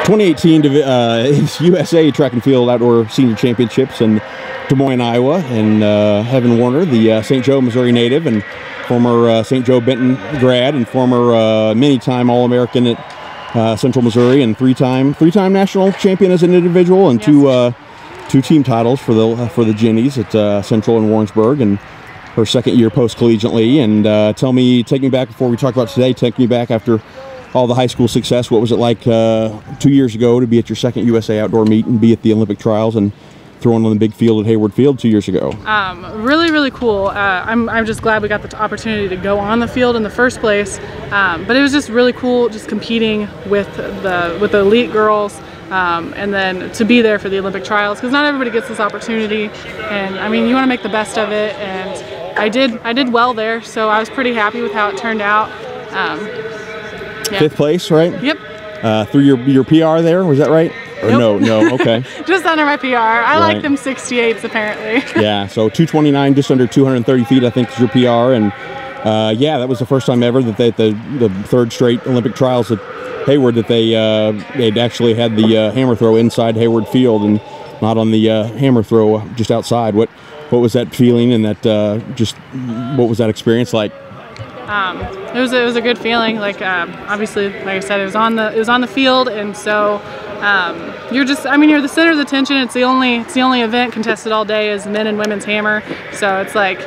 2018 USA Track and Field Outdoor Senior Championships in Des Moines, Iowa, and Heavin Warner, the St. Joe, Missouri native and former St. Joe Benton grad and former many-time All-American at Central Missouri, and three-time national champion as an individual, and two team titles for the Jennies at Central and Warrensburg, and her second year post-collegiately. And take me back before we talk about today. Take me back after all the high school success. What was it like 2 years ago to be at your second USA Outdoor Meet and be at the Olympic trials and throwing on the big field at Hayward Field 2 years ago? Really cool. I'm just glad we got the opportunity to go on the field in the first place. But it was just really cool, just competing with the elite girls, and then to be there for the Olympic trials, because not everybody gets this opportunity. And I mean, you want to make the best of it, and I did well there, so I was pretty happy with how it turned out. Yeah. 5th place, right? Yep. Through your PR there, was that right? Or nope. No, okay. Just under my PR. I like them 68s apparently. Yeah, so 229, just under 230 feet, I think is your PR, and yeah, that was the first time ever that the third straight Olympic trials at Hayward that they'd actually had the hammer throw inside Hayward Field and not on the hammer throw just outside. What was that feeling, and what was that experience like? It was a good feeling. Like obviously, like I said, it was on the field, and so you're the center of the attention. It's the only event contested all day is men and women's hammer. So it's like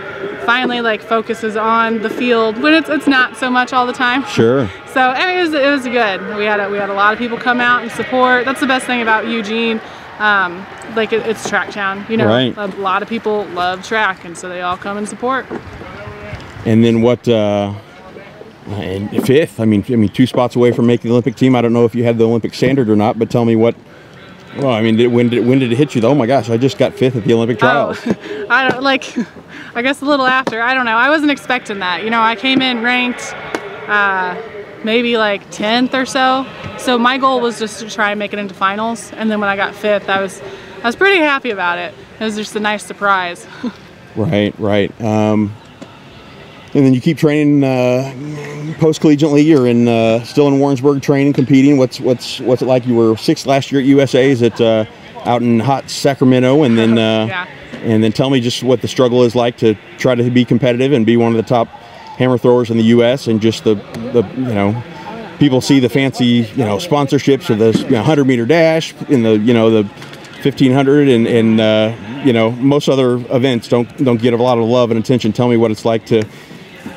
finally like focuses on the field when it's not so much all the time. Sure. So I mean, it was good. We had a lot of people come out and support. That's the best thing about Eugene. Like it's track town. You know, right. A lot of people love track, and so they all come and support. And then what? And 5th. I mean, 2 spots away from making the Olympic team. I don't know if you had the Olympic standard or not, but tell me what. Well, I mean, when did it hit you? Oh my gosh, I just got 5th at the Olympic trials. Oh, I guess a little after. I don't know. I wasn't expecting that. You know, I came in ranked maybe like 10th or so. So my goal was just to try and make it into finals. And then when I got 5th, I was pretty happy about it. It was just a nice surprise. Right. And then you keep training post-collegiately. You're still in Warrensburg training, competing. What's it like? You were 6th last year at USA's out in hot Sacramento, and then and then tell me just what the struggle is like to try to be competitive and be one of the top hammer throwers in the U.S. and just the people see the fancy sponsorships of the 100-meter dash in the the 1500 and most other events don't get a lot of love and attention. Tell me what it's like to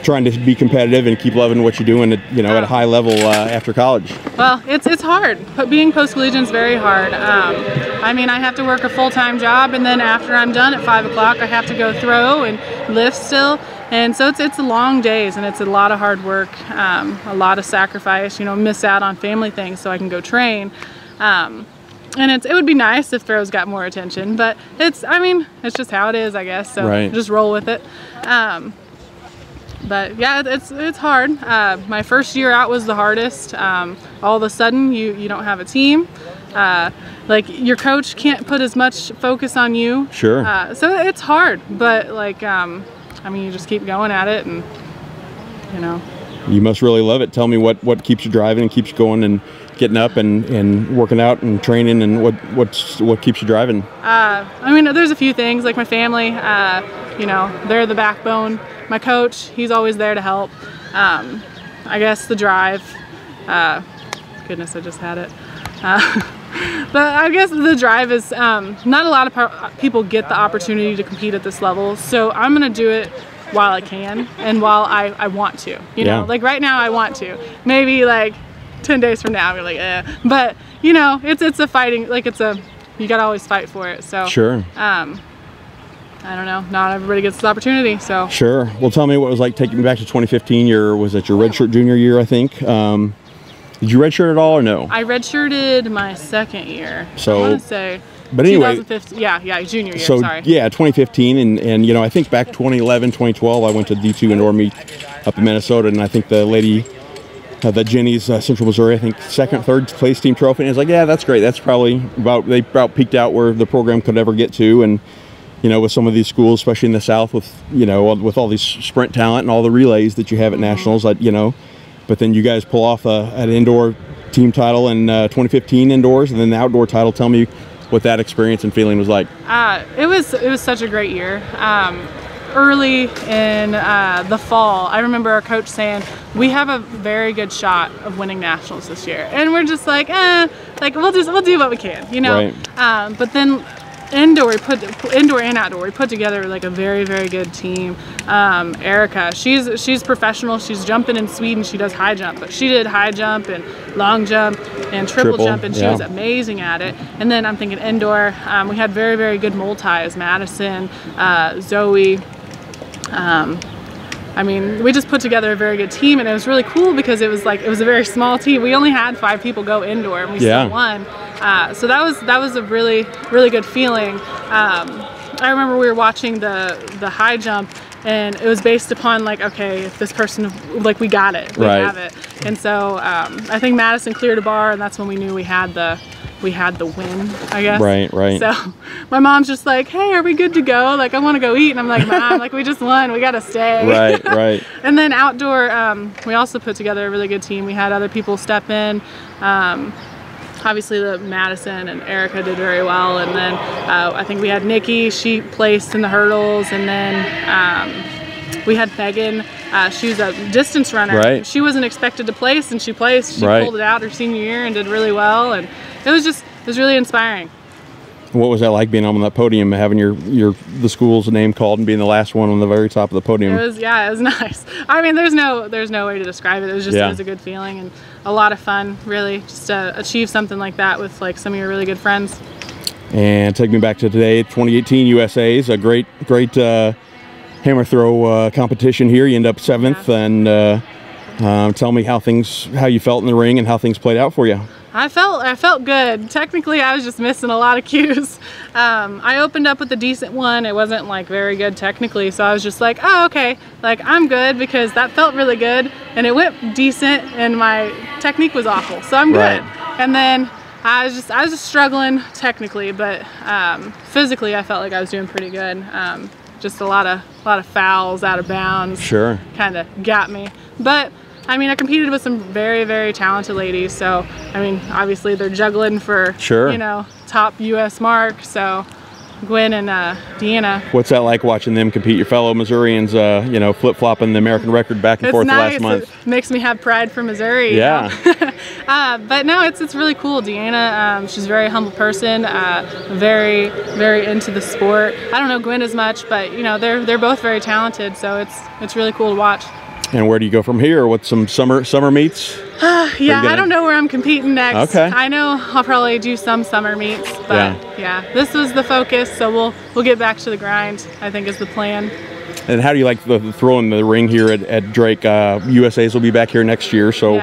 trying to be competitive and keep loving what you're doing at a high level after college. Well, it's hard. Being post-collegiate is very hard. I mean, I have to work a full-time job, and then after I'm done at 5 o'clock, I have to go throw and lift still. And so it's long days, and it's a lot of hard work, a lot of sacrifice. Miss out on family things so I can go train. And it would be nice if throws got more attention, but it's just how it is, I guess. So just roll with it. But yeah, it's hard. My first year out was the hardest. All of a sudden, you don't have a team. Like your coach can't put as much focus on you. Sure. So it's hard, but you just keep going at it, and You must really love it. Tell me what keeps you driving and keeps you going and getting up and working out and training, and what keeps you driving? There's a few things, like my family. They're the backbone. My coach, he's always there to help. I guess the drive. Goodness, I just had it. But I guess the drive is not a lot of people get the opportunity to compete at this level. So I'm gonna do it while I can and while I want to. Like right now I want to. Maybe like 10 days from now, we're like, eh. But it's a fighting, you gotta always fight for it. So sure. I don't know. Not everybody gets this opportunity. So sure. Well, tell me what it was like taking me back to 2015. Was that your redshirt junior year? I think. Did you redshirt at all or no? I redshirted my second year. So I want to say. But anyway, 2015. Yeah, junior year. So sorry. Yeah, 2015, and I think back 2011, 2012, I went to D2 indoor meet up in Minnesota, and I think the lady. The Jennies, Central Missouri, I think third place team trophy. And it's like, yeah, that's great. That's probably they about peaked out where the program could ever get to. And, with some of these schools, especially in the South with all these sprint talent and all the relays that you have at nationals, but then you guys pull off an indoor team title in 2015 indoors, and then the outdoor title. Tell me what that experience and feeling was like. It was such a great year. Early in the fall, I remember our coach saying, we have a very good shot of winning nationals this year. And we're just like, like we'll do what we can, you know. Right. But then indoor and outdoor, we put together like a very, very good team. Erica, she's professional. She's jumping in Sweden. She does high jump, but she did high jump and long jump and triple jump, and she was amazing at it. And then I'm thinking indoor, we had very, very good multis, Madison, Zoe. I mean, we just put together a very good team, and it was really cool because it was a very small team. We only had 5 people go indoor, and we still won. So that was a really, really good feeling. I remember we were watching the high jump, and it was based upon like, okay, if this person, like, we got it, we have it. And so I think Madison cleared a bar, and that's when we knew we had the win, I guess. Right. So my mom's just like, hey, are we good to go? Like, I want to go eat. And I'm like, Mom, like, we just won. We got to stay. Right. And then outdoor, we also put together a really good team. We had other people step in. Obviously, the Madison and Erica did very well. And then I think we had Nikki. She placed in the hurdles. And then we had Megan. She was a distance runner. Right. She wasn't expected to place, and she placed. She pulled it out her senior year and did really well. And it was really inspiring. What was that like, being on that podium, having the school's name called and being the last one on the very top of the podium? It was nice. I mean, there's no way to describe it. It was just it was a good feeling and a lot of fun, really, just to achieve something like that with like some of your really good friends. And take me back to today, 2018 USA's, a great hammer throw competition here. You end up 7th, and tell me how you felt in the ring and how things played out for you. I felt good. Technically, I was just missing a lot of cues. I opened up with a decent one. It wasn't like very good technically, so I was just like, oh, okay, like I'm good, because that felt really good, and it went decent, and my technique was awful, so I'm good. And then I was just struggling technically, but physically, I felt like I was doing pretty good. Just a lot of fouls out of bounds. Sure. Kind of got me, but. I mean, I competed with some very, very talented ladies, so, I mean, obviously they're juggling for, you know, top U.S. mark, so Gwen and Deanna. What's that like, watching them compete? Your fellow Missourians, you know, flip-flopping the American record back and forth the last month. It makes me have pride for Missouri. Yeah. But no, it's really cool. Deanna, she's a very humble person, very, very into the sport. I don't know Gwen as much, but, you know, they're both very talented, so it's really cool to watch. And where do you go from here? What's some summer meets? Yeah, I don't know where I'm competing next. Okay. I know I'll probably do some summer meets, but yeah, this was the focus, so we'll get back to the grind, I think, is the plan. And how do you like the throw in the ring here at Drake? USA's will be back here next year, so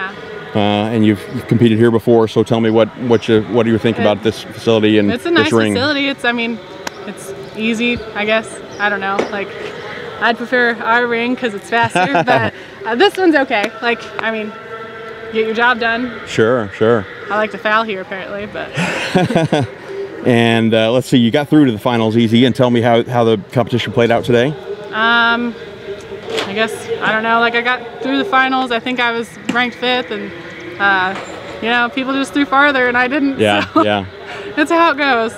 and you've competed here before, so tell me what do you think about this facility and this ring? It's a nice facility. I mean, it's easy, I guess. I don't know, like. I'd prefer our ring because it's faster, but this one's okay. Like, I mean, get your job done. Sure. I like to foul here, apparently, but. And let's see, you got through to the finals easy, and tell me how the competition played out today. I guess, I don't know, like I got through the finals. I think I was ranked 5th, and, you know, people just threw farther, and I didn't. Yeah, so that's how it goes.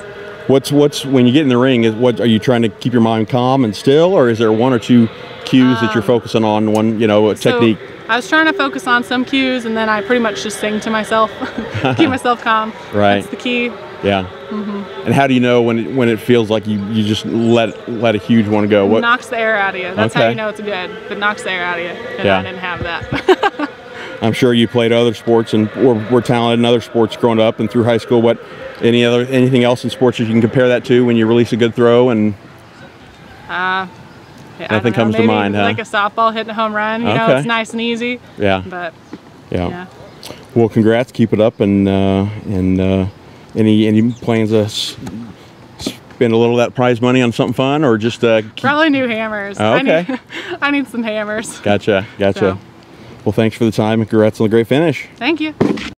What's when you get in the ring? Are you trying to keep your mind calm and still, or is there 1 or 2 cues that you're focusing on? One, you know, technique. I was trying to focus on some cues, and then I pretty much just sing to myself, keep myself calm. Right. That's the key. Yeah. And how do you know when it feels like you just let a huge one go? What knocks the air out of you? That's how you know it's good. If it knocks the air out of you, and I didn't have that. I'm sure you played other sports and were talented in other sports growing up and through high school. Anything else in sports that you can compare that to when you release a good throw? And nothing comes to mind, huh? Like a softball hitting a home run. You know, it's nice and easy. Yeah. But yeah. Well, congrats. Keep it up. And any plans to spend a little of that prize money on something fun, or just probably new hammers? Oh, okay. I need some hammers. Gotcha. So. Well, thanks for the time, and congrats on the great finish. Thank you.